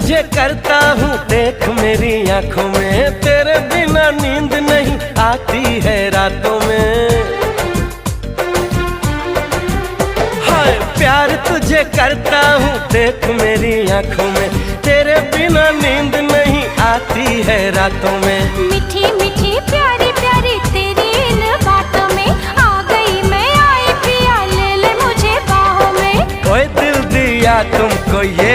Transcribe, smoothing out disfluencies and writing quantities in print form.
तुझे करता हूँ देख मेरी आंखों में, तेरे बिना नींद नहीं आती है रातों में। हाय प्यार तुझे करता हूँ देख मेरी आंखों में, तेरे बिना नींद नहीं आती है रातों में। मीठी मीठी प्यारी प्यारी तेरी इन बातों में आ गई मैं, आई पिया ले ले मुझे बाहों में। ओए दिल दिया तुमको ये